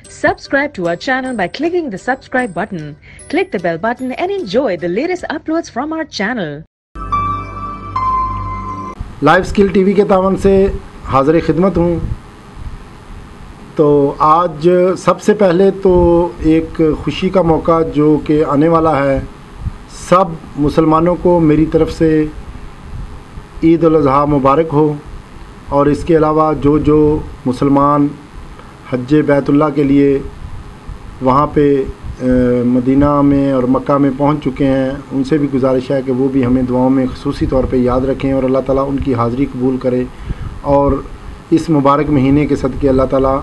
Subscribe to our channel by clicking the subscribe button. Click the bell button and enjoy the latest uploads from our channel. Life skill TV के तावन से हाज़िर खिदमत हूँ। तो आज सबसे पहले तो एक खुशी का मौका जो कि आने वाला है, सब मुसलमानों को मेरी तरफ से ईद उल अज़हा मुबारक हो। और इसके अलावा जो मुसलमान हज बैतुल्लाह के लिए वहाँ पे मदीना में और मक्का में पहुँच चुके हैं, उनसे भी गुजारिश है कि वो भी हमें दुआओं में ख़ुसूसी तौर पे याद रखें और अल्लाह ताला उनकी हाज़िरी कबूल करे और इस मुबारक महीने के सदक़े अल्लाह ताला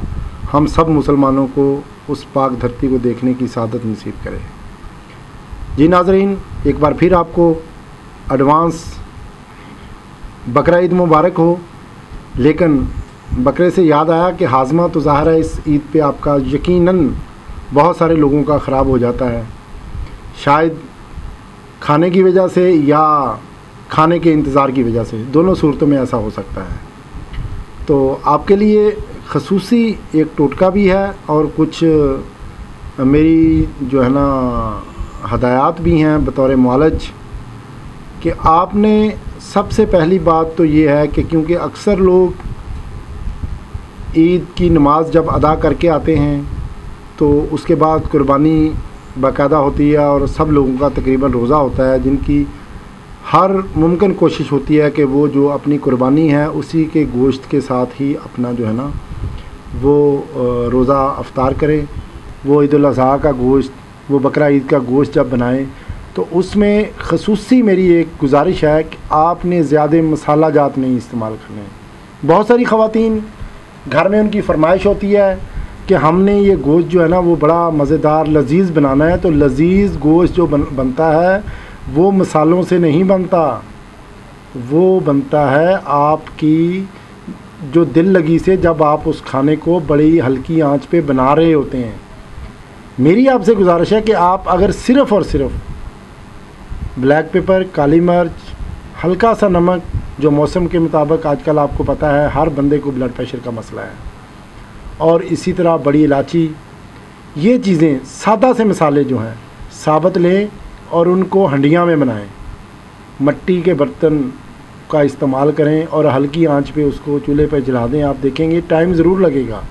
हम सब मुसलमानों को उस पाक धरती को देखने की सादत नसीब करे। जी नाज़रीन, एक बार फिर आपको एडवांस बकरा ईद मुबारक हो। लेकिन बकरे से याद आया कि हाजमा तो ज़ाहिर है इस ईद पे आपका यकीनन बहुत सारे लोगों का ख़राब हो जाता है, शायद खाने की वजह से या खाने के इंतज़ार की वजह से, दोनों सूरतों में ऐसा हो सकता है। तो आपके लिए ख़ुसूसी एक टोटका भी है और कुछ मेरी जो है ना हदायत भी हैं बतौर मुआलज कि आपने सबसे पहली बात तो ये है कि क्योंकि अक्सर लोग ईद की नमाज़ जब अदा करके आते हैं तो उसके बाद कुर्बानी बाकायदा होती है और सब लोगों का तकरीबन रोज़ा होता है, जिनकी हर मुमकिन कोशिश होती है कि वो जो अपनी कुर्बानी है उसी के गोश्त के साथ ही अपना जो है ना वो रोज़ा अफ्तार करें। वो ईद उल अज़हा का गोश्त, वो बकरा ईद का गोश्त जब बनाएं तो उसमें ख़ुसूसी मेरी एक गुजारिश है कि आपने ज़्यादा मसाला जात नहीं इस्तेमाल करने। बहुत सारी ख़वातीन घर में उनकी फरमाइश होती है कि हमने ये गोश्त जो है ना वो बड़ा मज़ेदार लजीज़ बनाना है। तो लजीज़ गोश्त जो बनता है वो मसालों से नहीं बनता, वो बनता है आपकी जो दिल लगी से, जब आप उस खाने को बड़ी हल्की आंच पे बना रहे होते हैं। मेरी आपसे गुजारिश है कि आप अगर सिर्फ़ और सिर्फ ब्लैक पेपर, काली मिर्च, हल्का सा नमक, जो मौसम के मुताबिक आजकल आपको पता है हर बंदे को ब्लड प्रेशर का मसला है, और इसी तरह बड़ी इलायची, ये चीज़ें सादा से मसाले जो हैं साबुत लें और उनको हंडिया में बनाएं। मिट्टी के बर्तन का इस्तेमाल करें और हल्की आंच पे उसको चूल्हे पे जला दें। आप देखेंगे टाइम ज़रूर लगेगा,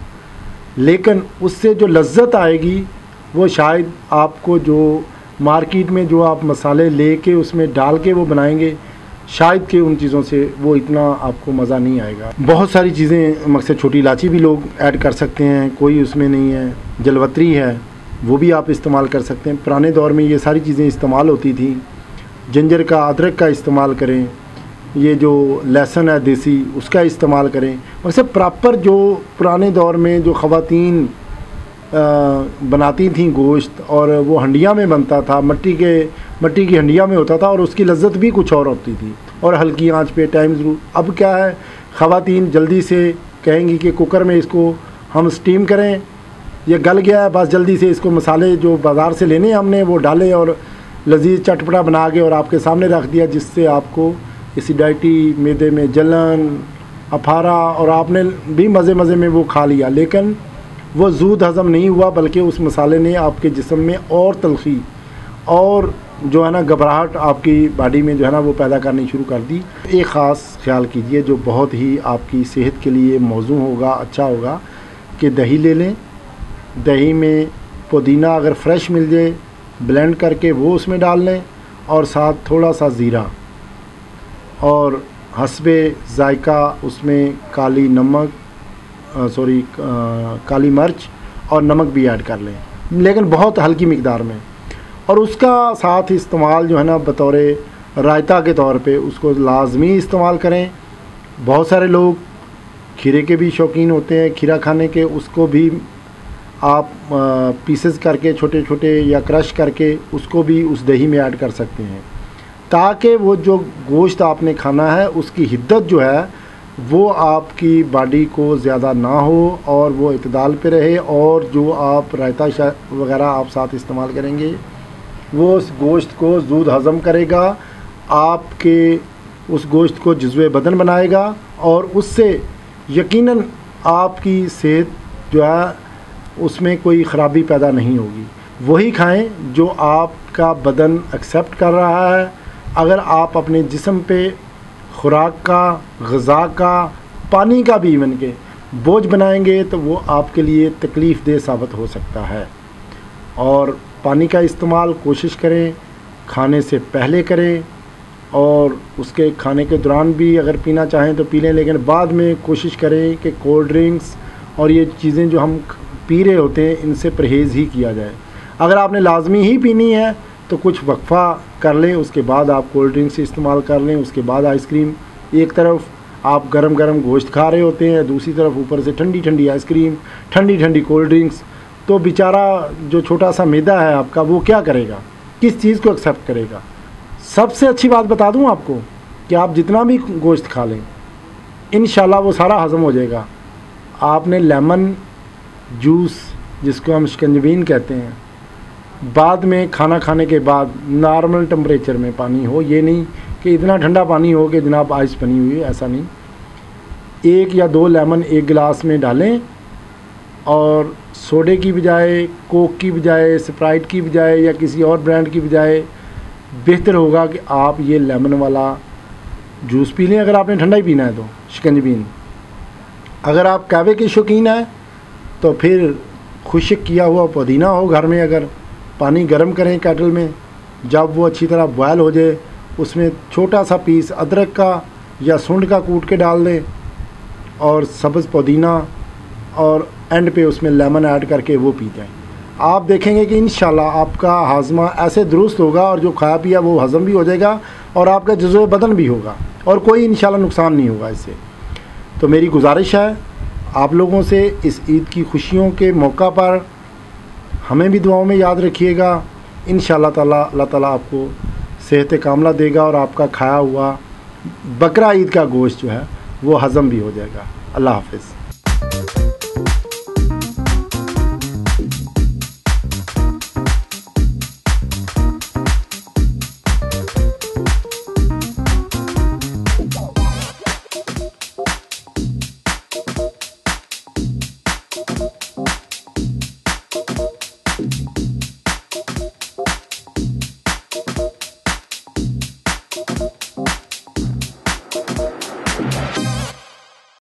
लेकिन उससे जो लज्जत आएगी वो शायद आपको जो मार्केट में जो आप मसाले लेके उसमें डाल के वो बनाएंगे, शायद कि उन चीज़ों से वो इतना आपको मज़ा नहीं आएगा। बहुत सारी चीज़ें, मकसद छोटी इलायची भी लोग ऐड कर सकते हैं, कोई उसमें नहीं है। जलवतरी है वो भी आप इस्तेमाल कर सकते हैं। पुराने दौर में ये सारी चीज़ें इस्तेमाल होती थी। जिंजर का, अदरक का इस्तेमाल करें, ये जो लहसुन है देसी उसका इस्तेमाल करें। मकसद प्रॉपर जो पुराने दौर में जो ख़वातीन बनाती थी गोश्त, और वो हंडिया में बनता था, मट्टी की हंडिया में होता था और उसकी लज्जत भी कुछ और होती थी और हल्की आंच पे टाइम ज़रूर। अब क्या है, ख़वातीन जल्दी से कहेंगी कि कुकर में इसको हम स्टीम करें, ये गल गया है, बस जल्दी से इसको मसाले जो बाज़ार से लेने हमने वो डाले और लजीज चटपटा बना के और आपके सामने रख दिया, जिससे आपको एसिडिटी, मैदे में जलन, अफारा, और आपने भी मज़े में वो खा लिया, लेकिन वो जूद हज़म नहीं हुआ, बल्कि उस मसाले ने आपके जिस्म में और तलखी और जो है ना घबराहट आपकी बॉडी में जो है ना वो पैदा करनी शुरू कर दी। एक ख़ास ख्याल कीजिए जो बहुत ही आपकी सेहत के लिए मौजू होगा, अच्छा होगा, कि दही ले लें। दही में पुदीना अगर फ्रेश मिल जाए ब्लेंड करके वो उसमें डाल लें, और साथ थोड़ा सा ज़ीरा और हस्बे जायका उसमें काली मिर्च और नमक भी ऐड कर लें, लेकिन बहुत हल्की मिकदार में। और उसका साथ इस्तेमाल जो है ना बतौर रायता के तौर पे उसको लाजमी इस्तेमाल करें। बहुत सारे लोग खीरे के भी शौकीन होते हैं, खीरा खाने के, उसको भी आप पीसेस करके छोटे छोटे या क्रश करके उसको भी उस दही में ऐड कर सकते हैं, ताकि वो जो गोश्त आपने खाना है उसकी हिद्दत जो है वो आपकी बॉडी को ज़्यादा ना हो और वो इतदाल पे रहे। और जो आप रायता वगैरह आप साथ इस्तेमाल करेंगे वो उस गोश्त को जूद हज़म करेगा, आपके उस गोश्त को जज़्वे बदन बनाएगा और उससे यकीनन आपकी सेहत जो है उसमें कोई ख़राबी पैदा नहीं होगी। वही खाएं जो आपका बदन एक्सेप्ट कर रहा है। अगर आप अपने जिस्म पे खुराक का, ग़िज़ा का, पानी का भी इवन के बोझ बनाएंगे तो वो आपके लिए तकलीफ़ देह साबित हो सकता है। और पानी का इस्तेमाल कोशिश करें खाने से पहले करें, और उसके खाने के दौरान भी अगर पीना चाहें तो पी लें, लेकिन बाद में कोशिश करें कि कोल्ड ड्रिंक्स और ये चीज़ें जो हम पी रहे होते हैं इनसे परहेज़ ही किया जाए। अगर आपने लाजमी ही पीनी है तो कुछ वक्फ़ा कर लें, उसके बाद आप कोल्ड ड्रिंक्स इस्तेमाल कर लें, उसके बाद आइसक्रीम। एक तरफ आप गरम गरम गोश्त खा रहे होते हैं, दूसरी तरफ ऊपर से ठंडी ठंडी आइसक्रीम, ठंडी ठंडी कोल्ड ड्रिंक्स, तो बेचारा जो छोटा सा मैदा है आपका वो क्या करेगा, किस चीज़ को एक्सेप्ट करेगा। सबसे अच्छी बात बता दूं आपको कि आप जितना भी गोश्त खा लें इंशाल्लाह वो सारा हज़म हो जाएगा। आपने लेमन जूस जिसको हम शिकंजबीन कहते हैं, बाद में खाना खाने के बाद नॉर्मल टेम्परेचर में पानी हो, ये नहीं कि इतना ठंडा पानी हो कि जनाब आइस बनी हुई है, ऐसा नहीं। 1 या 2 लेमन एक गिलास में डालें और सोडे की बजाय, कोक की बजाय, स्प्राइट की बजाय या किसी और ब्रांड की बजाय बेहतर होगा कि आप ये लेमन वाला जूस पी लें अगर आपने ठंडा ही पीना है तो, शिकंजबीन। अगर आप कहवे के शौकीन हैं तो फिर खुश्क किया हुआ पुदीना हो घर में, अगर पानी गर्म करें केटल में, जब वो अच्छी तरह बॉयल हो जाए उसमें छोटा सा पीस अदरक का या सूंड का कूट के डाल दें और सब्ज़ पुदीना, और एंड पे उसमें लेमन ऐड करके वो पी जाएँ। आप देखेंगे कि इंशाल्लाह आपका हाजमा ऐसे दुरुस्त होगा और जो खाया पिया वो हज़म भी हो जाएगा और आपका जुज़्व बदन भी होगा और कोई इंशाल्लाह नुकसान नहीं होगा इससे। तो मेरी गुजारिश है आप लोगों से, इस ईद की खुशियों के मौका पर हमें भी दुआओं में याद रखिएगा। इंशाल्लाह ताला अल्लाह ताला आपको सेहत कामला देगा और आपका खाया हुआ बकरा ईद का गोश्त जो है वो हज़म भी हो जाएगा। अल्लाह हाफ़िज़।